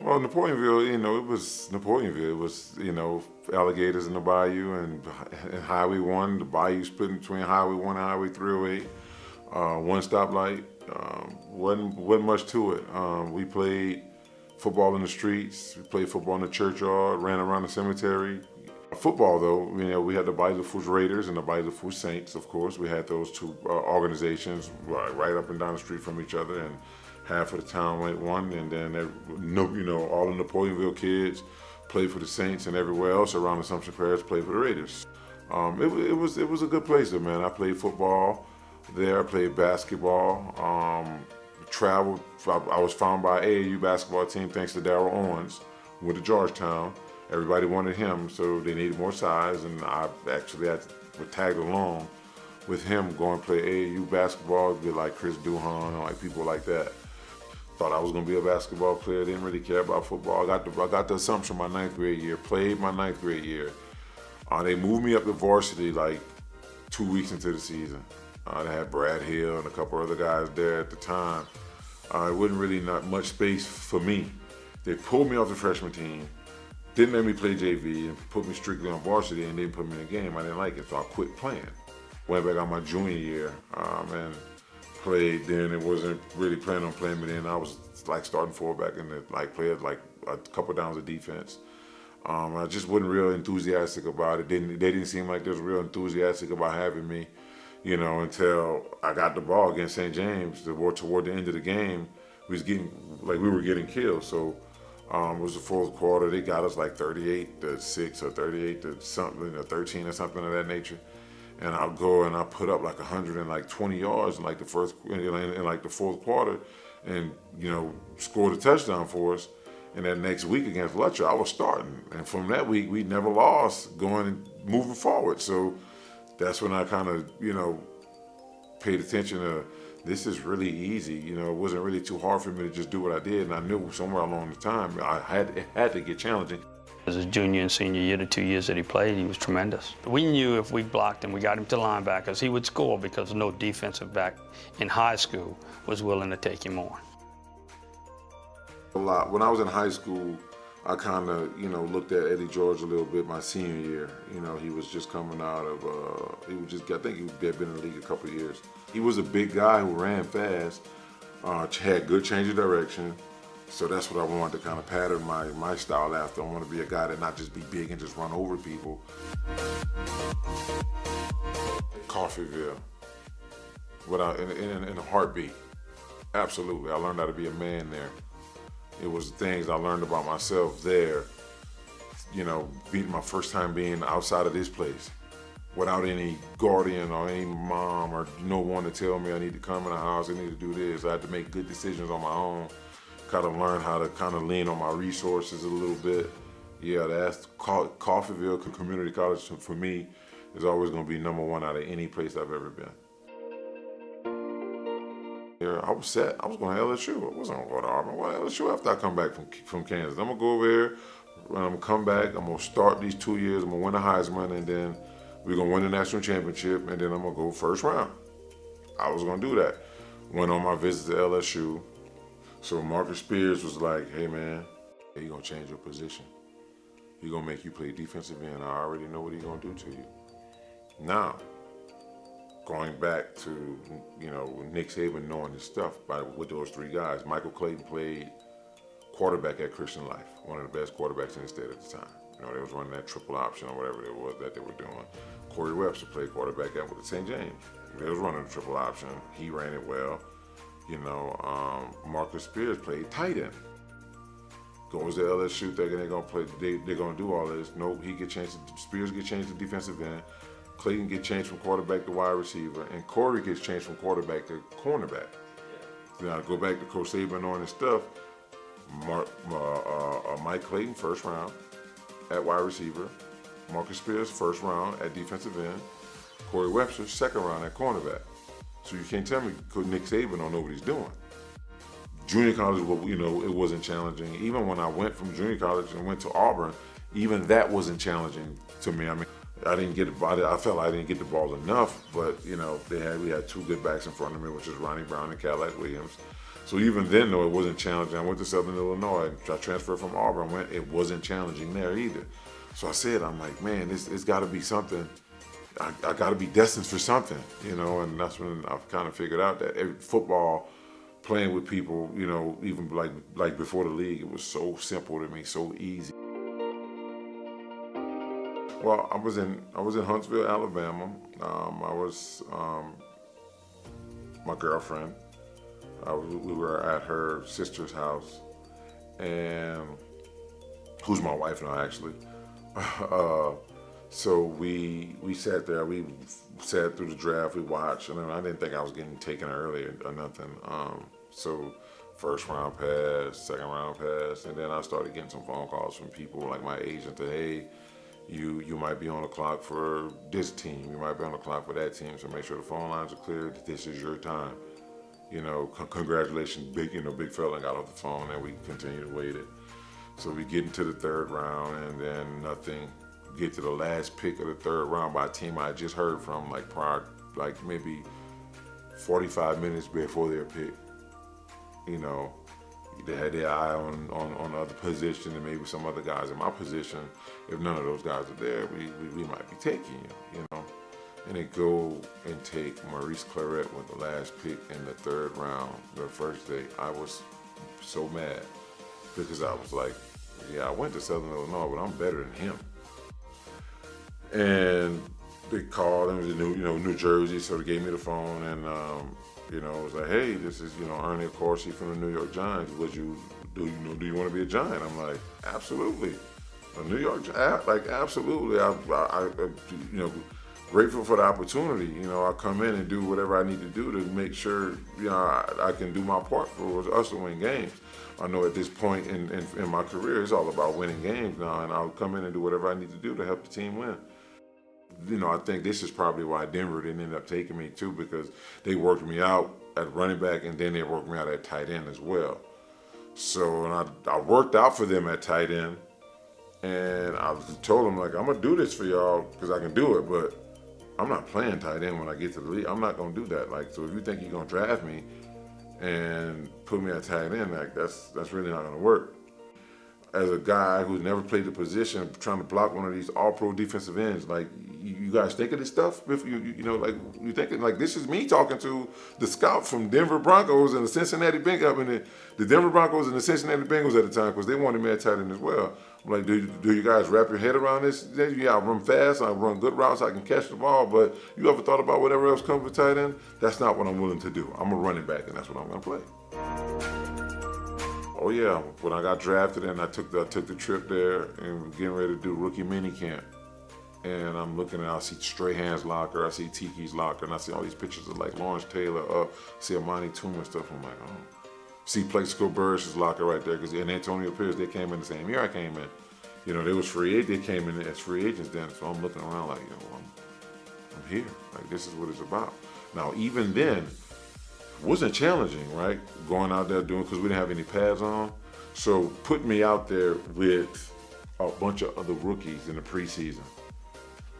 Well, Napoleonville, Napoleonville. It was, alligators in the Bayou and Highway 1. The Bayou split between Highway 1 and Highway 308. One stoplight. Wasn't much to it. We played football in the streets. We played football in the churchyard, ran around the cemetery. Football, though, we had the Bayou Raiders and the Bayou Saints, of course. We had those two organizations right up and down the street from each other, and half of the town went one, and then all the Napoleonville kids played for the Saints, and everywhere else around Assumption Parish played for the Raiders. It was a good place, though, man. I played football there. I played basketball. Traveled. I was found by AAU basketball team thanks to Darryl Owens. Went to Georgetown. Everybody wanted him, so they needed more size, and I tagged along with him going to play AAU basketball with like Chris Duhon, like people like that. Thought I was going to be a basketball player, didn't really care about football. I got the Assumption my ninth grade year, played my ninth grade year. They moved me up to varsity like 2 weeks into the season. They had Brad Hill and a couple other guys there at the time. It wasn't really not much space for me. They pulled me off the freshman team, didn't let me play JV, and put me strictly on varsity and didn't put me in the game. I didn't like it, so I quit playing. Went back on my junior year and played then. It wasn't really planning on playing me then. I was like starting fullback and played like a couple downs of defense. I just wasn't real enthusiastic about it. They didn't seem like they was real enthusiastic about having me, until I got the ball against St. James. Toward the end of the game, we were getting killed. So it was the fourth quarter. They got us like 38-6 or 38 to something, or 13 or something of that nature. And I'll go and I put up like 120 yards in like the fourth quarter, and scored a touchdown for us. And that next week against Lutcher, I was starting, and from that week we never lost moving forward. So that's when I kind of paid attention to this is really easy. It wasn't really too hard for me to just do what I did, and I knew somewhere along the time it had to get challenging. As his junior and senior year, the 2 years that he played, he was tremendous. We knew if we blocked him, we got him to linebackers, he would score because no defensive back in high school was willing to take him on. A lot. When I was in high school, I kind of, looked at Eddie George a little bit my senior year. He was just coming out of, I think he had been in the league a couple of years. He was a big guy who ran fast, had good change of direction. So that's what I wanted to kind of pattern my style after. I want to be a guy that not just be big and just run over people. Coffeeville, in a heartbeat. Absolutely, I learned how to be a man there. It was things I learned about myself there. Being my first time being outside of this place, without any guardian or any mom or no one to tell me I need to come in the house, I need to do this. I had to make good decisions on my own. Kind of learn how to kind of lean on my resources a little bit. Yeah, that's Coffeeville Community College for me is always going to be number one out of any place I've ever been. Yeah, I was set. I was going to LSU. I wasn't going to go to Auburn. I went to LSU after I come back from Kansas. I'm going to go over here, and I'm going to come back. I'm going to start these 2 years. I'm going to win the Heisman, and then we're going to win the national championship, and then I'm going to go first round. I was going to do that. Went on my visit to LSU. So Marcus Spears was like, hey man, he's gonna change your position. He's gonna make you play defensive end. I already know what he's gonna do to you. Now, going back to, Nick Saban knowing his stuff with those three guys, Michael Clayton played quarterback at Christian Life, one of the best quarterbacks in the state at the time. They was running that triple option or whatever it was that they were doing. Corey Webster played quarterback at St. James. They was running the triple option. He ran it well. Marcus Spears played tight end. Goes to LSU thinking they're gonna do all this. Nope, Spears get changed to defensive end. Clayton get changed from quarterback to wide receiver, and Corey gets changed from quarterback to cornerback. Now go back to Coach Saban on his stuff. Mike Clayton first round at wide receiver. Marcus Spears first round at defensive end. Corey Webster second round at cornerback. So you can't tell me Nick Saban don't know what he's doing. Junior college, it wasn't challenging. Even when I went from junior college and went to Auburn, even that wasn't challenging to me. I mean, I felt I didn't get the ball enough, but we had two good backs in front of me, which is Ronnie Brown and Cadillac Williams. So even then, though, it wasn't challenging. I went to Southern Illinois. I transferred from Auburn. It wasn't challenging there either. So I said, I'm like, man, it's got to be something. I got to be destined for something, you know. And that's when I've kind of figured out that football, playing with people, you know, even like before the league, it was so simple to me, so easy. Well, I was in Huntsville, Alabama. I was my girlfriend. We were at her sister's house, and who's my wife now, actually. So we sat there. We sat through the draft. We watched, and I didn't think I was getting taken early or nothing. So first round pass, second round pass, and then I started getting some phone calls from people like my agent that, hey, you might be on the clock for this team. You might be on the clock for that team. So make sure the phone lines are clear. This is your time. You know, congratulations, big fella. Got off the phone, and we continued to wait it. So we get into the third round, and then nothing. Get to the last pick of the third round by a team I just heard from, like maybe 45 minutes before their pick. You know, they had their eye on other position and maybe some other guys in my position. If none of those guys are there, we might be taking you know. And they go and take Maurice Claret with the last pick in the third round, the first day. I was so mad because I was like, yeah, I went to Southern Illinois, but I'm better than him. And they called, and it was in New Jersey, so they gave me the phone, and it was like, hey, this is Ernie Corsi from the New York Giants. Do you want to be a Giant? I'm like, absolutely. A New York Giant, like absolutely. I grateful for the opportunity. I come in and do whatever I need to do to make sure I can do my part for us to win games. I know at this point in my career, it's all about winning games now, and I'll come in and do whatever I need to do to help the team win. I think this is probably why Denver didn't end up taking me too, because they worked me out at running back, and then they worked me out at tight end as well. So I worked out for them at tight end, and I told them, like, I'm going to do this for y'all because I can do it, but I'm not playing tight end when I get to the league. I'm not going to do that. Like, so if you think you're going to draft me and put me at tight end, like, that's really not going to work. As a guy who's never played the position, trying to block one of these all-pro defensive ends, like, you guys think of this stuff? If you thinking, like, this is me talking to the scout from Denver Broncos and the Cincinnati Bengals, and the Denver Broncos and the Cincinnati Bengals at the time, because they wanted me at tight end as well. I'm like, do you guys wrap your head around this? Yeah, I run fast, I run good routes, I can catch the ball, but you ever thought about whatever else comes with tight end? That's not what I'm willing to do. I'm a running back, and that's what I'm going to play. Oh yeah, when I got drafted and I took the trip there and getting ready to do rookie mini camp, and I'm looking and I see Strahan's locker, I see Tiki's locker, and I see all these pictures of like Lawrence Taylor, see Amani Toomer and stuff. I'm like, oh. See Plaxico Burress's locker right there, and Antonio Pierce, they came in the same year I came in. They was free agents. They came in as free agents then, so I'm looking around like, I'm here. Like, this is what it's about. Now, even then, it wasn't challenging, right? Going out there doing, because we didn't have any pads on. So putting me out there with a bunch of other rookies in the preseason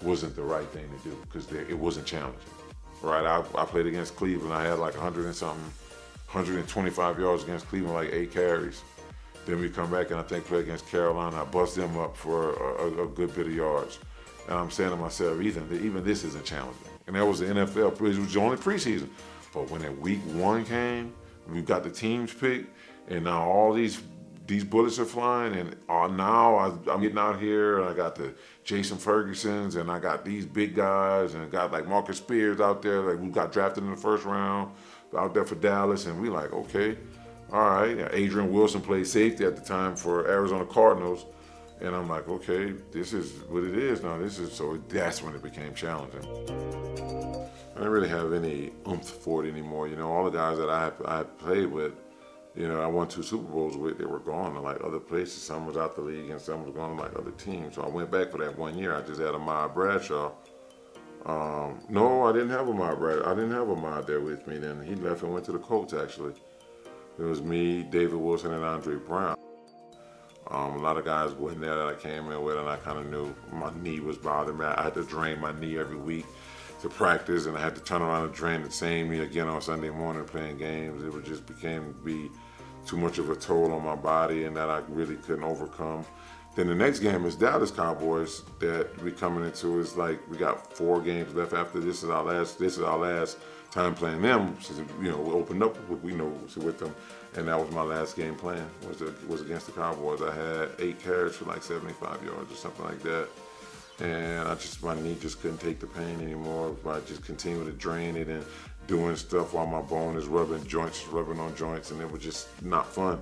wasn't the right thing to do, because it wasn't challenging, right? I played against Cleveland. I had like 100 and something, 125 yards against Cleveland, like 8 carries. Then we come back and I think play against Carolina. I bust them up for a good bit of yards. And I'm saying to myself, even this isn't challenging. And that was the NFL. It was the only preseason. But when that week 1 came, we got the teams picked, and now all these bullets are flying, and now I'm getting out here, and I got the Jason Fergusons, and I got these big guys, and I got like Marcus Spears out there, like we got drafted in the first round, out there for Dallas, and we like, okay, all right. Adrian Wilson played safety at the time for Arizona Cardinals, and I'm like, okay, this is what it is now. So that's when it became challenging. I didn't really have any oomph for it anymore. All the guys that I played with, I won 2 Super Bowls with, they were gone to like other places. Some was out the league and some was going to like other teams. So I went back for that 1 year. I just had Ahmad Bradshaw. No, I didn't have Ahmad Bradshaw. I didn't have Ahmad there with me then. He left and went to the Colts, actually. It was me, David Wilson, and Andre Brown. A lot of guys wasn't there that I came in with, and I kind of knew my knee was bothering me. I had to drain my knee every week to practice, and I had to turn around and train the same me again on Sunday morning playing games. It would just became be too much of a toll on my body, and that I really couldn't overcome. Then the next game is Dallas Cowboys that we coming into. Is like we got 4 games left after this is our last time playing them. Since, we opened up with them, and that was my last game playing was against the Cowboys. I had 8 carries for like 75 yards or something like that. And my knee just couldn't take the pain anymore. I just continued to drain it and doing stuff while my bone is rubbing on joints, and it was just not fun.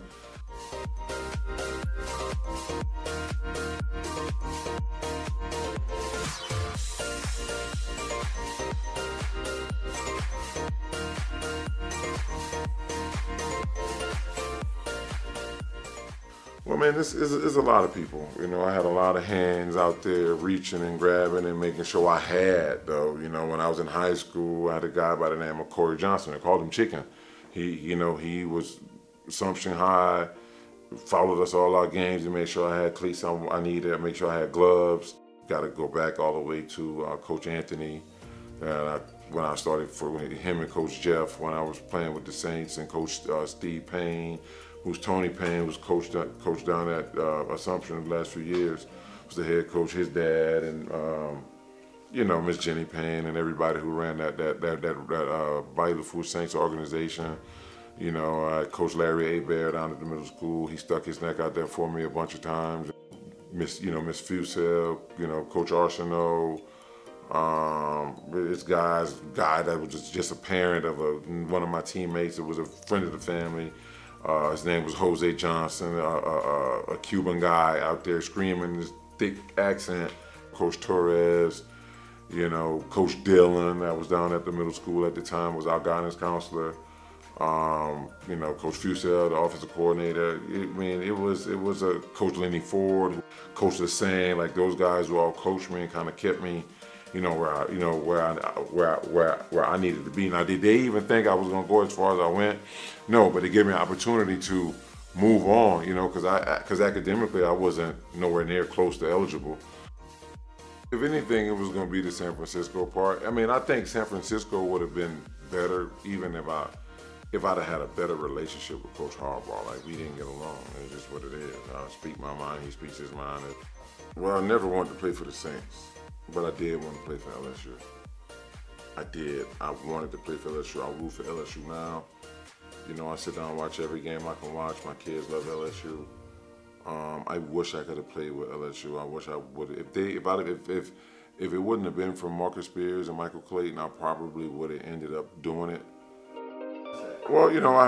Well, man, this is a lot of people. I had a lot of hands out there reaching and grabbing and making sure I had, though. When I was in high school, I had a guy by the name of Courier Johnson. I called him Chicken. He was Assumption High, followed us all our games and made sure I had cleats I needed, make sure I had gloves. Got to go back all the way to Coach Anthony. When I started for him and Coach Jeff, when I was playing with the Saints, and Coach Steve Payne, who's Tony Payne, was coach down at Assumption the last few years, was the head coach. His dad, and Miss Jenny Payne, and everybody who ran that Bayou Saints organization. Coach Larry Hebert down at the middle school. He stuck his neck out there for me a bunch of times. Miss Fusel, Coach Arsenault. This guy that was just a parent of one of my teammates. It was a friend of the family. His name was Jose Johnson, a Cuban guy out there screaming his thick accent. Coach Torres, Coach Dillon, that was down at the middle school at the time, was our guidance counselor. Coach Fusel, the offensive coordinator. It was a Coach Lenny Ford, Coach Lassane. Like, those guys who all coached me and kind of kept me, where I needed to be. Now, did they even think I was going to go as far as I went? No, but it gave me an opportunity to move on, because academically I wasn't nowhere near close to eligible. If anything, it was going to be the San Francisco part. I think San Francisco would have been better even if I'd have had a better relationship with Coach Harbaugh. Like, we didn't get along. It's just what it is. I speak my mind, he speaks his mind. Well, I never wanted to play for the Saints, but I did want to play for LSU. I did. I wanted to play for LSU. I root for LSU now. I sit down and watch every game I can watch. My kids love LSU. I wish I could have played with LSU. I wish I would. If it wouldn't have been for Marcus Spears and Michael Clayton, I probably would have ended up doing it. Well, I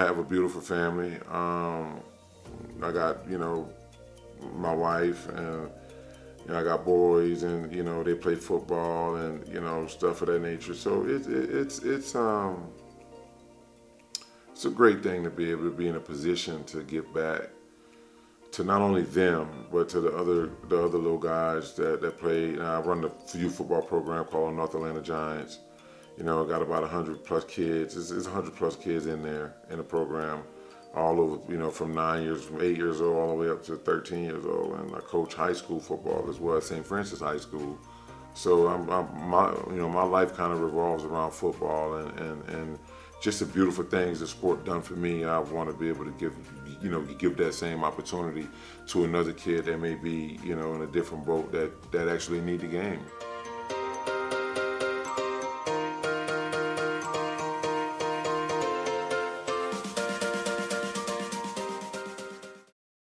have a beautiful family. I got my wife, and I got boys, and they play football and stuff of that nature. So it's a great thing to be able to be in a position to give back to not only them, but to the other little guys that play. I run the youth football program called North Atlanta Giants. I got about 100 plus kids. It's 100 plus kids in there in the program, all over, from 8 years old all the way up to 13 years old. And I coach high school football as well at St. Francis High School. So my life kind of revolves around football, and just the beautiful things the sport done for me. I want to be able to give that same opportunity to another kid that may be, in a different boat that actually need the game.